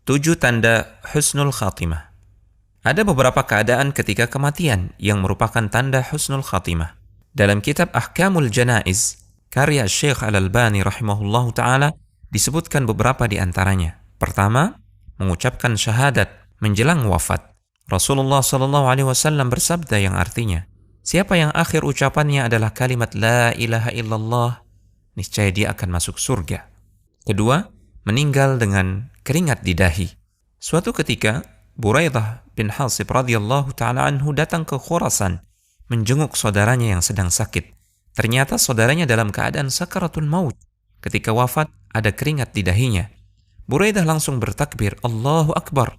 7 tanda husnul khatimah. Ada beberapa keadaan ketika kematian yang merupakan tanda husnul khatimah. Dalam kitab Ahkamul Janaiz, karya Syekh Al-Albani rahimahullahu ta'ala, disebutkan beberapa di antaranya. Pertama, mengucapkan syahadat menjelang wafat. Rasulullah SAW bersabda yang artinya, siapa yang akhir ucapannya adalah kalimat La ilaha illallah, niscaya dia akan masuk surga. Kedua, meninggal dengan keringat di dahi. Suatu ketika, Buraidah bin Hasib radhiyallahu ta'ala anhu datang ke Khurasan, menjenguk saudaranya yang sedang sakit. Ternyata saudaranya dalam keadaan sakaratul maut. Ketika wafat, ada keringat di dahinya. Buraidah langsung bertakbir, Allahu Akbar.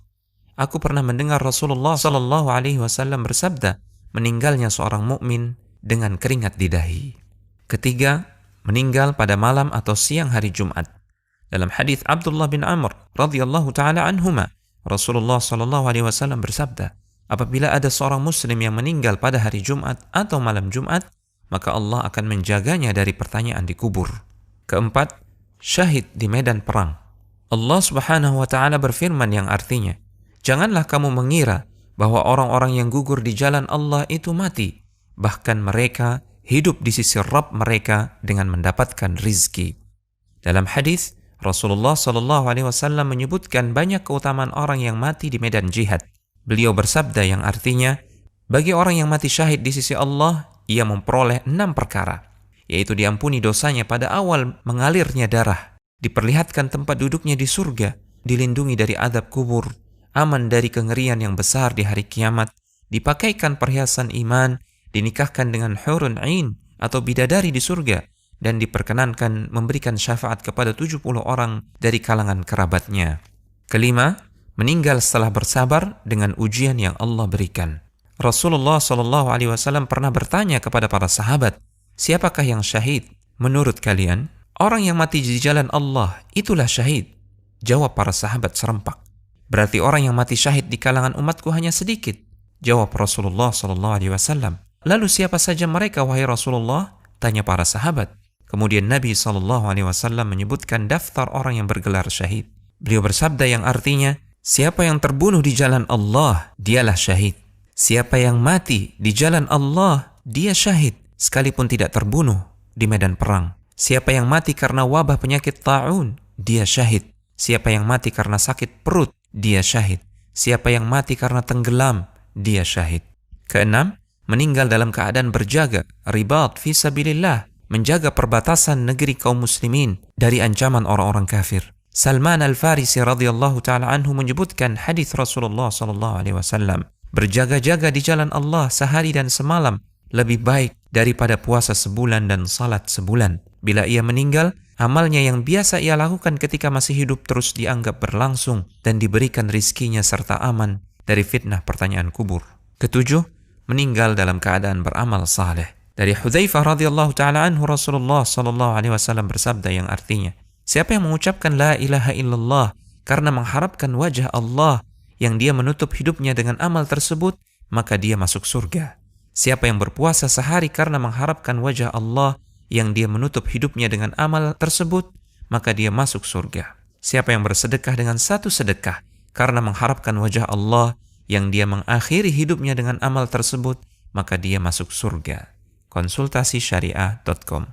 Aku pernah mendengar Rasulullah SAW bersabda, meninggalnya seorang mukmin dengan keringat di dahi. Ketiga, meninggal pada malam atau siang hari Jumat. Dalam hadis Abdullah bin Amr radhiyallahu taala anhuma, Rasulullah SAW bersabda, apabila ada seorang muslim yang meninggal pada hari Jumat atau malam Jumat, maka Allah akan menjaganya dari pertanyaan di kubur. Keempat, syahid di medan perang. Allah Subhanahu wa taala berfirman yang artinya, janganlah kamu mengira bahwa orang-orang yang gugur di jalan Allah itu mati, bahkan mereka hidup di sisi Rabb mereka dengan mendapatkan rizki. Dalam hadis, Rasulullah SAW menyebutkan banyak keutamaan orang yang mati di medan jihad. Beliau bersabda yang artinya, bagi orang yang mati syahid di sisi Allah, ia memperoleh 6 perkara, yaitu diampuni dosanya pada awal mengalirnya darah, diperlihatkan tempat duduknya di surga, dilindungi dari azab kubur, aman dari kengerian yang besar di hari kiamat, dipakaikan perhiasan iman, dinikahkan dengan hurun ain atau bidadari di surga, dan diperkenankan memberikan syafaat kepada 70 orang dari kalangan kerabatnya. Kelima, meninggal setelah bersabar dengan ujian yang Allah berikan. Rasulullah SAW pernah bertanya kepada para sahabat, siapakah yang syahid? Menurut kalian, orang yang mati di jalan Allah itulah syahid. Jawab para sahabat serempak. Berarti orang yang mati syahid di kalangan umatku hanya sedikit. Jawab Rasulullah SAW. Lalu siapa saja mereka wahai Rasulullah? Tanya para sahabat. Kemudian Nabi SAW menyebutkan daftar orang yang bergelar syahid. Beliau bersabda yang artinya, siapa yang terbunuh di jalan Allah, dialah syahid. Siapa yang mati di jalan Allah, dia syahid, sekalipun tidak terbunuh di medan perang. Siapa yang mati karena wabah penyakit ta'un, dia syahid. Siapa yang mati karena sakit perut, dia syahid. Siapa yang mati karena tenggelam, dia syahid. Keenam, meninggal dalam keadaan berjaga, ribat fi sabilillah, menjaga perbatasan negeri kaum muslimin dari ancaman orang-orang kafir. Salman Al-Farisi radhiyallahu ta'ala anhu menyebutkan hadis Rasulullah SAW, berjaga-jaga di jalan Allah sehari dan semalam lebih baik daripada puasa sebulan dan salat sebulan. Bila ia meninggal, amalnya yang biasa ia lakukan ketika masih hidup terus dianggap berlangsung dan diberikan rizkinya serta aman dari fitnah pertanyaan kubur. Ketujuh, meninggal dalam keadaan beramal saleh. Dari Hudzaifah radhiyallahu ta'ala anhu, Rasulullah SAW bersabda yang artinya, siapa yang mengucapkan la ilaha illallah karena mengharapkan wajah Allah yang dia menutup hidupnya dengan amal tersebut, maka dia masuk surga. Siapa yang berpuasa sehari karena mengharapkan wajah Allah yang dia menutup hidupnya dengan amal tersebut, maka dia masuk surga. Siapa yang bersedekah dengan satu sedekah karena mengharapkan wajah Allah yang dia mengakhiri hidupnya dengan amal tersebut, maka dia masuk surga. Konsultasi syariah.com